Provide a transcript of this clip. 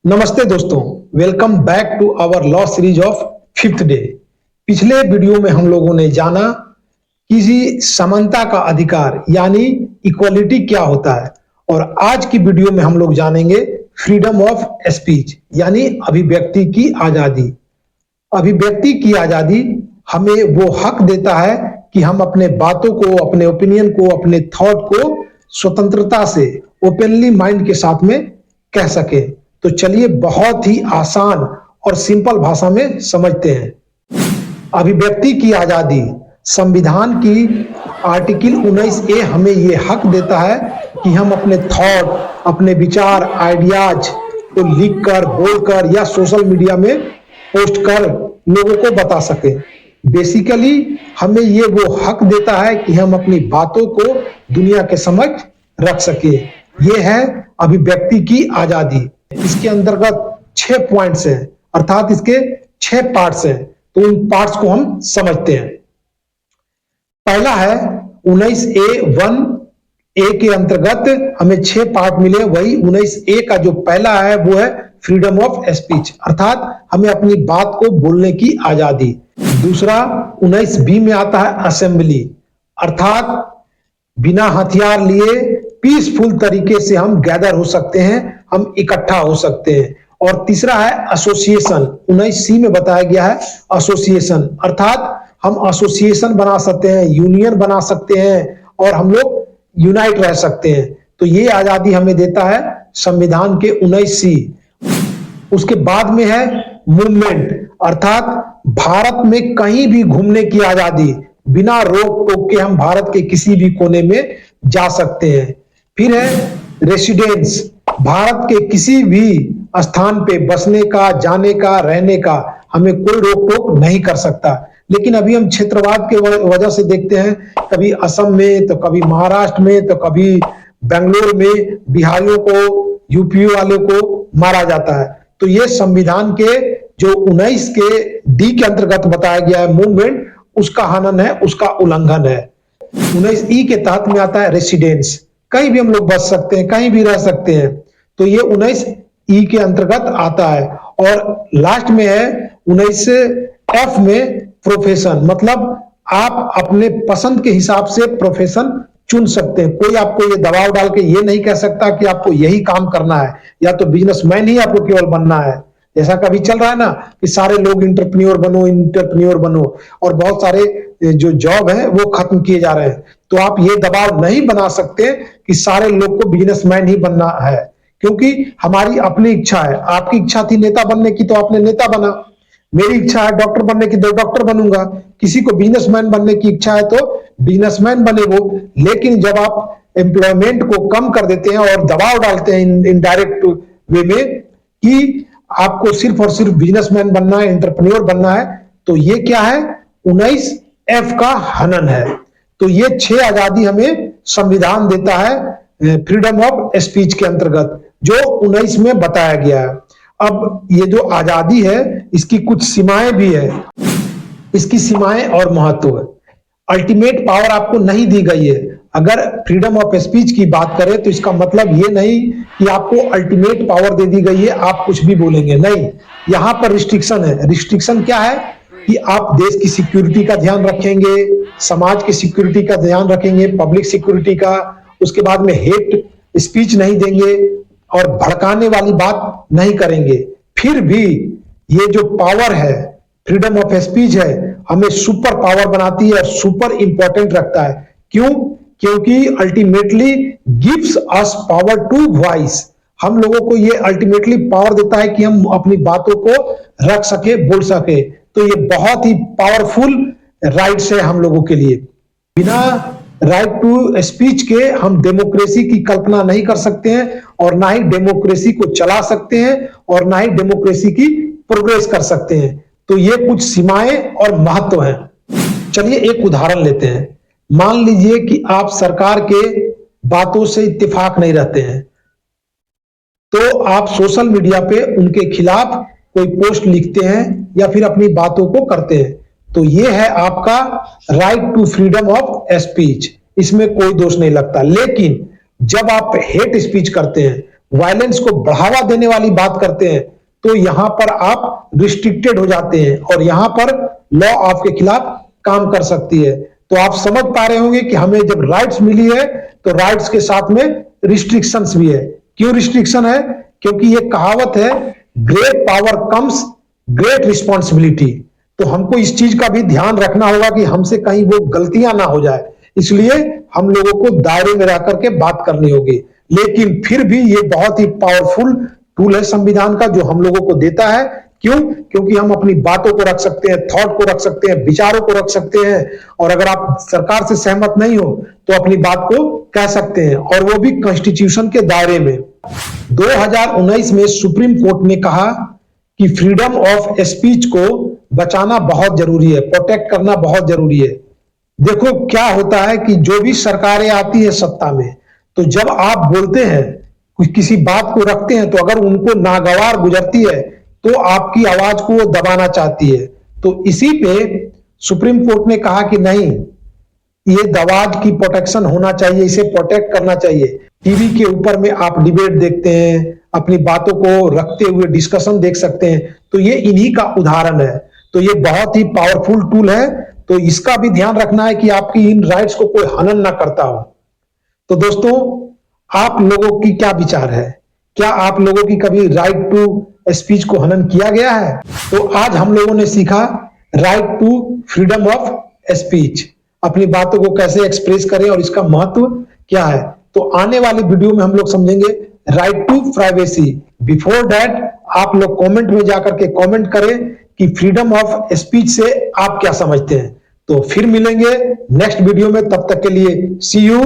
नमस्ते दोस्तों, welcome back to our law series of fifth day. पिछले वीडियो में हम लोगों ने जाना कि समानता का अधिकार यानी इक्वालिटी क्या होता है, और आज की वीडियो में हम लोग जानेंगे फ्रीडम ऑफ स्पीच यानी अभिव्यक्ति की आजादी। अभिव्यक्ति की आजादी हमें वो हक देता है कि हम अपने बातों को, अपने ओपिनियन को, अपने थॉट को स्वतंत्रता से, ओपनली माइंड के साथ में कह सके। तो चलिए बहुत ही आसान और सिंपल भाषा में समझते हैं। अभिव्यक्ति की आजादी, संविधान की आर्टिकल 19A हमें यह हक देता है कि हम अपने थॉट, अपने विचार, आइडियाज को लिखकर, बोलकर या सोशल मीडिया में पोस्ट कर लोगों को बता सके। बेसिकली हमें ये वो हक देता है कि हम अपनी बातों को दुनिया के समक्ष रख सके। ये है अभिव्यक्ति की आजादी। इसके अंतर्गत 6 पॉइंट्स हैं, अर्थात इसके 6 पार्ट्स हैं। तो उन पार्ट्स को हम समझते हैं। पहला है 19A1A के अंतर्गत हमें 6 पार्ट मिले। वही 19A का जो पहला है वो है फ्रीडम ऑफ स्पीच, अर्थात हमें अपनी बात को बोलने की आजादी। दूसरा 19B में आता है असेंबली, अर्थात बिना हथियार लिए पीसफुल तरीके से हम गैदर हो सकते हैं, हम इकट्ठा हो सकते हैं। और तीसरा है एसोसिएशन, 19C में बताया गया है एसोसिएशन, अर्थात हम एसोसिएशन बना सकते हैं, यूनियन बना सकते हैं और हम लोग यूनाइट रह सकते हैं। तो ये आजादी हमें देता है संविधान के 19C। उसके बाद में है मूवमेंट, अर्थात भारत में कहीं भी घूमने की आजादी, बिना रोक टोक के हम भारत के किसी भी कोने में जा सकते हैं। फिर है रेसिडेंस, भारत के किसी भी स्थान पे बसने का, जाने का, रहने का हमें कोई रोक टोक नहीं कर सकता। लेकिन अभी हम क्षेत्रवाद के वजह से देखते हैं, कभी असम में तो कभी महाराष्ट्र में तो कभी बेंगलोर में बिहारियों को, यूपी वालों को मारा जाता है। तो ये संविधान के जो 19 के डी के अंतर्गत बताया गया है मूवमेंट, उसका हनन है, उसका उल्लंघन है। 19E के तहत में आता है रेसिडेंस, कहीं भी हम लोग बस सकते हैं, कहीं भी रह सकते हैं। तो ये 19E के अंतर्गत आता है। और लास्ट में है 19F में प्रोफेशन, मतलब आप अपने पसंद के हिसाब से प्रोफेशन चुन सकते हैं। कोई आपको ये दबाव डाल के ये नहीं कह सकता कि आपको यही काम करना है या तो बिजनेसमैन ही आपको केवल बनना है। जैसा कभी चल रहा है ना कि सारे लोग इंटरप्रेन्योर बनो, और बहुत सारे जो जॉब है वो खत्म किए जा रहे हैं। तो आप ये दबाव नहीं बना सकते कि सारे लोग को बिजनेसमैन ही बनना है, क्योंकि हमारी अपनी इच्छा है। आपकी इच्छा थी नेता बनने की तो आपने नेता बना, मेरी इच्छा है डॉक्टर बनने की तो डॉक्टर बनूंगा, किसी को बिजनेसमैन बनने की इच्छा है तो बिजनेसमैन बने वो। लेकिन जब आप एम्प्लॉयमेंट को कम कर देते हैं और दबाव डालते हैं इनडायरेक्ट वे में कि आपको सिर्फ और सिर्फ बिजनेसमैन बनना है, एंटरप्रेन्योर बनना है, तो ये क्या है, 19F का हनन है। तो ये 6 आजादी हमें संविधान देता है फ्रीडम ऑफ स्पीच के अंतर्गत, जो 19 में बताया गया है। अब ये जो आजादी है इसकी कुछ सीमाएं भी है, इसकी सीमाएं और महत्व है। अल्टीमेट पावर आपको नहीं दी गई है। अगर फ्रीडम ऑफ स्पीच की बात करें तो इसका मतलब ये नहीं कि आपको अल्टीमेट पावर दे दी गई है, आप कुछ भी बोलेंगे, नहीं। यहां पर रिस्ट्रिक्शन है। रिस्ट्रिक्शन क्या है कि आप देश की सिक्योरिटी का ध्यान रखेंगे, समाज की सिक्योरिटी का ध्यान रखेंगे, पब्लिक सिक्योरिटी का। उसके बाद में हेट स्पीच नहीं देंगे और भड़काने वाली बात नहीं करेंगे। फिर भी ये जो पावर है, फ्रीडम ऑफ स्पीच है, हमें सुपर पावर बनाती है और सुपर इंपॉर्टेंट रखता है। क्यों? क्योंकि ultimately gives us power to voice. हम लोगों को ये अल्टीमेटली पावर देता है कि हम अपनी बातों को रख सके, बोल सके। तो ये बहुत ही पावरफुल राइट्स है हम लोगों के लिए। बिना राइट टू स्पीच के हम डेमोक्रेसी की कल्पना नहीं कर सकते हैं, और ना ही डेमोक्रेसी को चला सकते हैं, और ना ही डेमोक्रेसी की प्रोग्रेस कर सकते हैं। तो ये कुछ सीमाएं और महत्व हैं। चलिए एक उदाहरण लेते हैं। मान लीजिए कि आप सरकार के बातों से इत्तेफाक नहीं रहते हैं, तो आप सोशल मीडिया पे उनके खिलाफ कोई पोस्ट लिखते हैं या फिर अपनी बातों को करते हैं। तो ये है आपका right to freedom of speech, इसमें कोई दोष नहीं लगता। लेकिन जब आप हेट स्पीच करते हैं, वायलेंस को बढ़ावा देने वाली बात करते हैं, तो यहां पर आप रिस्ट्रिक्टेड हो जाते हैं और यहां पर लॉ आपके खिलाफ काम कर सकती है। तो आप समझ पा रहे होंगे कि हमें जब राइट्स मिली है तो राइट्स के साथ में रिस्ट्रिक्शंस भी है। क्यों रिस्ट्रिक्शन है? क्योंकि ये कहावत है, great power comes great responsibility. तो हमको इस चीज का भी ध्यान रखना होगा कि हमसे कहीं वो गलतियां ना हो जाए, इसलिए हम लोगों को दायरे में रह करके बात करनी होगी। लेकिन फिर भी ये बहुत ही पावरफुल टूल है संविधान का, जो हम लोगों को देता है। क्यों? क्योंकि हम अपनी बातों को रख सकते हैं, थॉट को रख सकते हैं, विचारों को रख सकते हैं, और अगर आप सरकार से सहमत नहीं हो तो अपनी बात को कह सकते हैं, और वो भी कॉन्स्टिट्यूशन के दायरे में। 2019 में सुप्रीम कोर्ट ने कहा कि फ्रीडम ऑफ स्पीच को बचाना बहुत जरूरी है, प्रोटेक्ट करना बहुत जरूरी है। देखो क्या होता है कि जो भी सरकारें आती है सत्ता में, तो जब आप बोलते हैं, किसी बात को रखते हैं, तो अगर उनको नागवार गुजरती है तो आपकी आवाज को वो दबाना चाहती है। तो इसी पे सुप्रीम कोर्ट ने कहा कि नहीं, ये दवाज की प्रोटेक्शन होना चाहिए, इसे प्रोटेक्ट करना चाहिए। टीवी के ऊपर में आप डिबेट देखते हैं, अपनी बातों को रखते हुए डिस्कशन देख सकते हैं, तो ये इन्हीं का उदाहरण है। तो ये बहुत ही पावरफुल टूल है, तो इसका भी ध्यान रखना है कि आपकी इन राइट्स को कोई हनन ना करता हो। तो दोस्तों, आप लोगों की क्या विचार है? क्या आप लोगों की कभी राइट टू स्पीच को हनन किया गया है? तो आज हम लोगों ने सीखा right to freedom of speech, अपनी बातों को कैसे एक्सप्रेस करें और इसका महत्व क्या है। तो आने वाली वीडियो में हम लोग समझेंगे right to privacy. Before that आप लोग कमेंट में जाकर के कमेंट करें कि फ्रीडम ऑफ स्पीच से आप क्या समझते हैं। तो फिर मिलेंगे नेक्स्ट वीडियो में, तब तक के लिए सी यू।